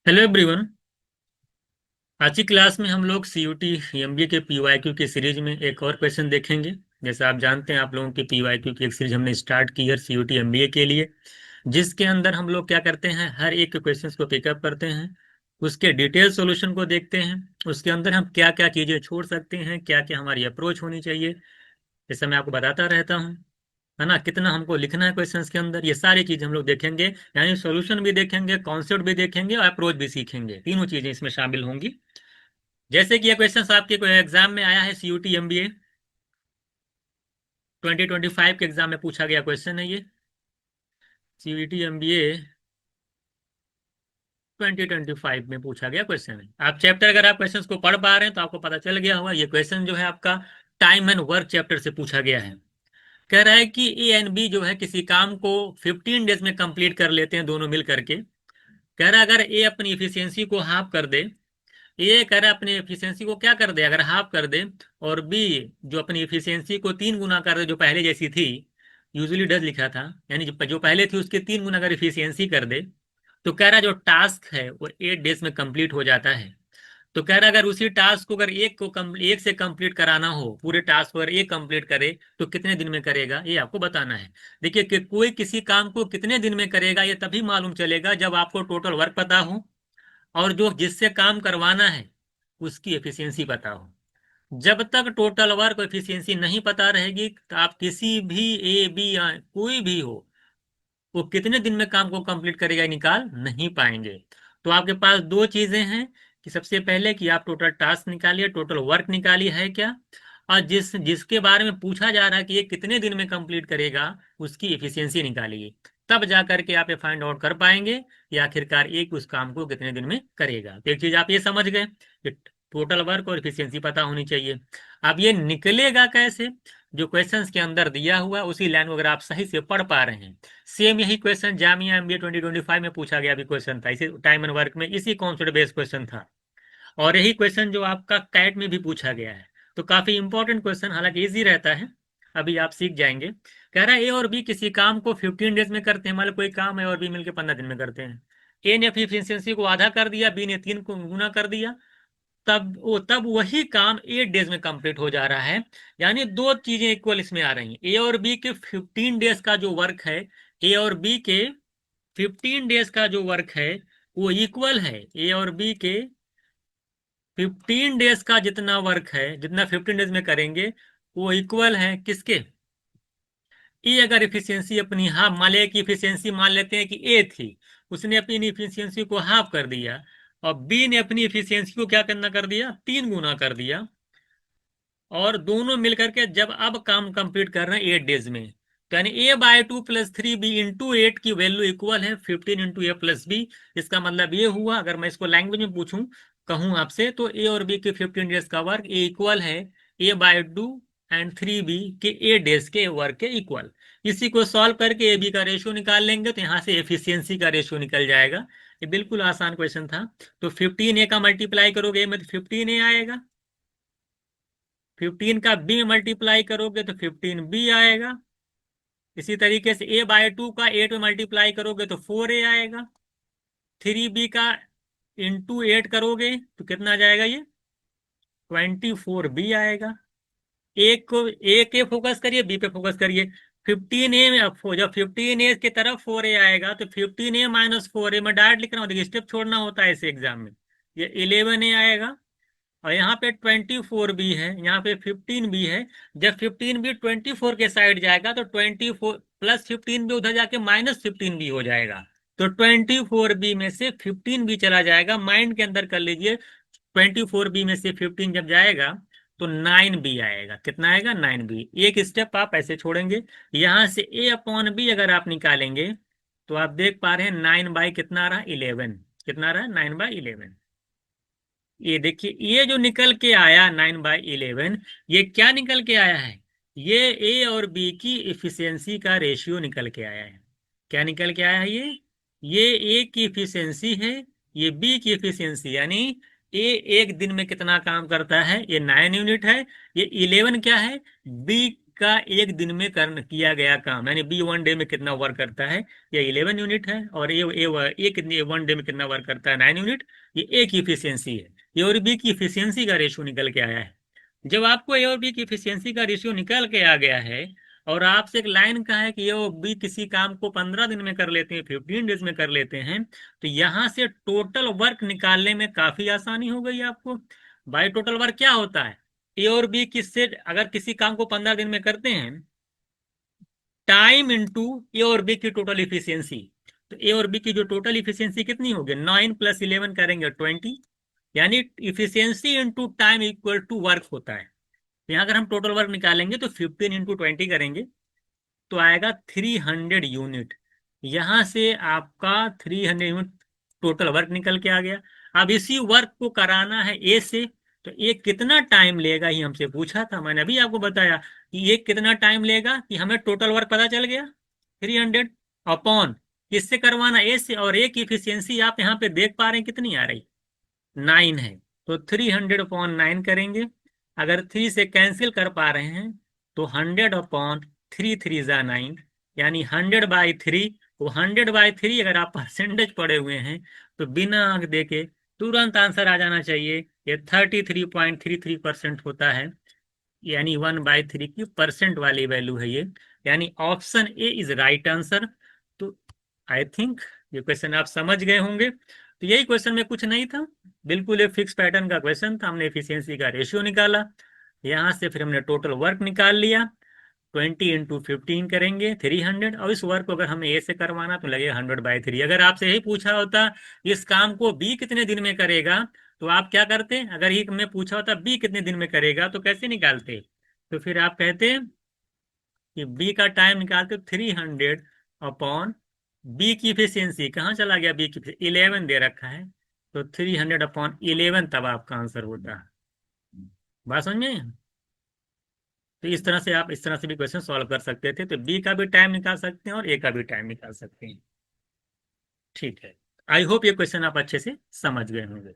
Hello everyone. आज की class में हम लोग सीयूटी एमबीए के पीवाईक्यू की सीरीज में एक और क्वेश्चन देखेंगे। जैसे आप जानते हैं, आप लोगों की पीवाईक्यू की एक सीरीज हमने स्टार्ट की है सीयूटी एमबीए के लिए, जिसके अंदर हम लोग क्या करते हैं, हर एक क्वेश्चन को पिकअप करते हैं, उसके डिटेल सॉल्यूशन को देखते हैं, उसके अंदर हम क्या क्या चीज़ें छोड़ सकते हैं, क्या क्या हमारी अप्रोच होनी चाहिए, जैसे मैं आपको बताता रहता हूँ, है ना। कितना हमको लिखना है क्वेश्चंस के अंदर, ये सारी चीज़ हम लोग देखेंगे। यानी सॉल्यूशन भी देखेंगे, कॉन्सेप्ट भी देखेंगे और अप्रोच भी सीखेंगे। तीनों चीज़ें इसमें शामिल होंगी। जैसे कि ये क्वेश्चन आपके कोई एग्जाम में आया है, सीयूटी एमबीए 2025 के एग्जाम में पूछा गया क्वेश्चन है ये। सीयूटी एमबीए 2025 में पूछा गया क्वेश्चन है। आप चैप्टर, अगर आप क्वेश्चंस को पढ़ पा रहे हैं तो आपको पता चल गया होगा। ये क्वेश्चन जो है आपका टाइम एंड वर्क चैप्टर से पूछा गया है। कह रहा है कि ए एंड बी जो है किसी काम को 15 डेज में कंप्लीट कर लेते हैं दोनों मिल करके। कह रहा है अगर ए अपनी इफिशियंसी को हाफ कर दे, ये कह रहा है अपनी एफिशिएंसी को क्या कर दे, अगर हाफ कर दे, और बी जो अपनी एफिशिएंसी को 3 गुना कर दे, जो पहले जैसी थी, यूजुअली डज लिखा था, यानी जो पहले थी उसके 3 गुना अगर एफिशिएंसी कर दे, तो कह रहा है जो टास्क है वो 8 डेज में कंप्लीट हो जाता है। तो कह रहा है अगर उसी टास्क को अगर एक से कंप्लीट कराना हो, पूरे टास्क को अगर एक कंप्लीट करे तो कितने दिन में करेगा, ये आपको बताना है। देखिए कि कोई किसी काम को कितने दिन में करेगा ये तभी मालूम चलेगा जब आपको टोटल वर्क पता हो, और जो जिससे काम करवाना है उसकी एफिशिएंसी पता हो। जब तक टोटल वर्क एफिशिएंसी नहीं पता रहेगी तो आप किसी भी ए बी या कोई भी हो, वो कितने दिन में काम को कंप्लीट करेगा ये निकाल नहीं पाएंगे। तो आपके पास दो चीजें हैं कि सबसे पहले कि आप टोटल टास्क निकालिए, टोटल वर्क निकालिए है क्या, और जिसके बारे में पूछा जा रहा है कि ये कितने दिन में कंप्लीट करेगा उसकी एफिशिएंसी निकालिए। तब जा करके आप ये फाइंड आउट कर पाएंगे कि आखिरकार एक उस काम को कितने दिन में करेगा। तो एक चीज आप ये समझ गए कि टोटल वर्क और एफिशिएंसी पता होनी चाहिए। अब ये निकलेगा कैसे, जो क्वेश्चंस के अंदर दिया हुआ उसी लाइन को अगर आप सही से पढ़ पा रहे हैं। सेम यही क्वेश्चन जामिया एमबीए 2025 में पूछा गया भी क्वेश्चन था, इसी टाइम एंड वर्क में, इसी कॉन्सेप्ट बेस्ड क्वेश्चन था। और यही क्वेश्चन जो आपका कैट में भी पूछा गया है। तो काफी इंपॉर्टेंट क्वेश्चन, हालांकि इजी रहता है, अभी आप सीख जाएंगे। कह रहा है ए और बी किसी काम को 15 डेज में करते हैं, मतलब कोई काम है और बी मिलकर 15 दिन में करते हैं। ए ने अपनी एफिशिएंसी को आधा कर दिया, बी ने 3 गुना कर दिया, तब वही काम 8 डेज में कंप्लीट हो जा रहा है। यानी दो चीजें इक्वल इसमें आ रही हैं। ए और बी के 15 डेज का जो वर्क है, ए और बी के 15 डेज का जो वर्क है वो इक्वल है। ए और बी के 15 डेज का जितना वर्क है, जितना 15 डेज में करेंगे, वो इक्वल है किसके, ए अगर इफिशियंसी अपनी हाफ, मान लिया कि इफिशियंसी मान लेते हैं कि ए थी, उसने अपनी इफिशियंसी को हाफ कर दिया, और बी ने अपनी इफिशियंसी को क्या करना कर दिया, 3 गुना कर दिया। और दोनों मिलकर के जब अब काम कंप्लीट कर रहे हैं 8 डेज में, तो यानी a/2 + 3b × 8 की वैल्यू इक्वल है 15 × a + b। इसका मतलब ये हुआ, अगर मैं इसको लैंग्वेज में पूछूं, कहूं आपसे, तो ए और बी के 15 डेज का वर्क ए इक्वल है a/2 और 3b के 8 डेज के वर्क के इक्वल। इसी को सॉल्व करके ए बी का रेशियो निकाल लेंगे तो यहाँ से एफिशिएंसी का रेशियो निकल जाएगा। ये बिल्कुल आसान क्वेश्चन था। तो 15a का मल्टीप्लाई करोगे में तो 15a आएगा, 15 का बी में मल्टीप्लाई करोगे तो 15b आएगा। इसी तरीके से a/2 का 8 में मल्टीप्लाई करोगे तो 4a आएगा। 3b का इंटू 8 करोगे तो कितना आ जाएगा, ये 24b आएगा। एक को ए के फोकस करिए, बी पे फोकस करिए। 15a में जब 15a की तरफ 4a आएगा तो 15a - 4a में डायरेक्ट लिख रहा हूँ, देखिए स्टेप छोड़ना होता है इस एग्जाम में। ये 11a आएगा, और यहाँ पे 24b है, यहाँ पे 15b है। जब 15b 24 के साइड जाएगा तो 24 + 15b उधर जाके -15b हो जाएगा। तो 24b में से 15b चला जाएगा, माइंड के अंदर कर लीजिए। 24b में से 15 जब जाएगा तो 9b आएगा। कितना आएगा, 9b। एक स्टेप आप ऐसे छोड़ेंगे। यहां से a/b अगर आप निकालेंगे तो आप देख पा रहे हैं 9 बाई कितना आ रहा है, 11। कितना आ रहा है, 9/11। ये देखिए, ये जो निकल के आया 9/11, ये क्या निकल के आया है, ये ए और बी की इफिशियंसी का रेशियो निकल के आया है। क्या निकल के आया है, ये ए की इफिशियंसी है, ये बी की इफिशियंसी, यानी ए एक दिन में कितना काम करता है, ये 9 यूनिट है। ये 11 क्या है, बी का एक दिन में किया गया काम, यानी बी 1 डे में कितना वर्क करता है, ये 11 यूनिट है, और ए कितनी 1 डे में कितना वर्क करता है, 9 यूनिट। ये ए की इफिशियंसी है। ए और बी की इफिशियंसी का रेशियो निकल के आया है। जब आपको ए और बी की इफिशियंसी का रेशियो निकल के आ गया है, और आपसे एक लाइन का है कि ए और बी किसी काम को 15 दिन में कर लेते हैं, 15 डेज में कर लेते हैं, तो यहां से टोटल वर्क निकालने में काफी आसानी हो गई आपको। भाई टोटल वर्क क्या होता है, ए और बी किससे, अगर किसी काम को 15 दिन में करते हैं, टाइम इंटू ए और बी की टोटल इफिशियंसी। तो ए और बी की जो टोटल इफिशियंसी कितनी होगी, 9 + 11 करेंगे 20, यानी efficiency into time equal to work होता है। यहाँ अगर हम टोटल वर्क निकालेंगे तो 15 × 20 करेंगे तो आएगा 300 यूनिट। यहां से आपका 300 यूनिट टोटल वर्क निकल के आ गया। अब इसी वर्क को कराना है ए से, तो ये कितना टाइम लेगा ये हमसे पूछा था, मैंने अभी आपको बताया कि ये कितना टाइम लेगा, कि हमें टोटल वर्क पता चल गया 300 अपॉन किससे करवाना, ए से, और ए की इफिशियंसी आप यहाँ पे देख पा रहे हैं कितनी आ रही, 9 है। तो 300/9 करेंगे। अगर 3 से कैंसिल कर पा रहे हैं तो 100/3, 3 × 9, यानी 100/3। वो 100/3 अगर आप परसेंटेज पढ़े हुए हैं तो बिना आंख देखे तुरंत आंसर आ जाना चाहिए। ये 33.33% होता है, यानी 1/3 की परसेंट वाली वैल्यू है ये, यानी option A is right answer. तो आई थिंक ये क्वेश्चन आप समझ गए होंगे। तो यही क्वेश्चन में कुछ नहीं था, बिल्कुल एक फिक्स पैटर्न का क्वेश्चन था। हमने एफिशिएंसी का रेशियो निकाला, यहां से फिर हमने टोटल वर्क निकाल लिया, 20 × 15 करेंगे 300, और इस वर्क को अगर हमें ए से करवाना तो लगेगा 100/3। अगर आपसे यही पूछा होता इस काम को बी कितने दिन में करेगा, तो आप क्या करते, अगर ही मैं पूछा होता बी कितने दिन में करेगा तो कैसे निकालते, तो फिर आप कहते कि बी का टाइम निकालते 300 अपॉन बी की इफिशियंसी, कहाँ चला गया बी की, 11 दे रखा है, तो 300/11 तब आपका आंसर होता है। बात समझ में। तो इस तरह से आप इस तरह से भी क्वेश्चन सॉल्व कर सकते थे, तो बी का भी टाइम निकाल सकते हैं और ए का भी टाइम निकाल सकते हैं। ठीक है, आई होप ये क्वेश्चन आप अच्छे से समझ गए होंगे।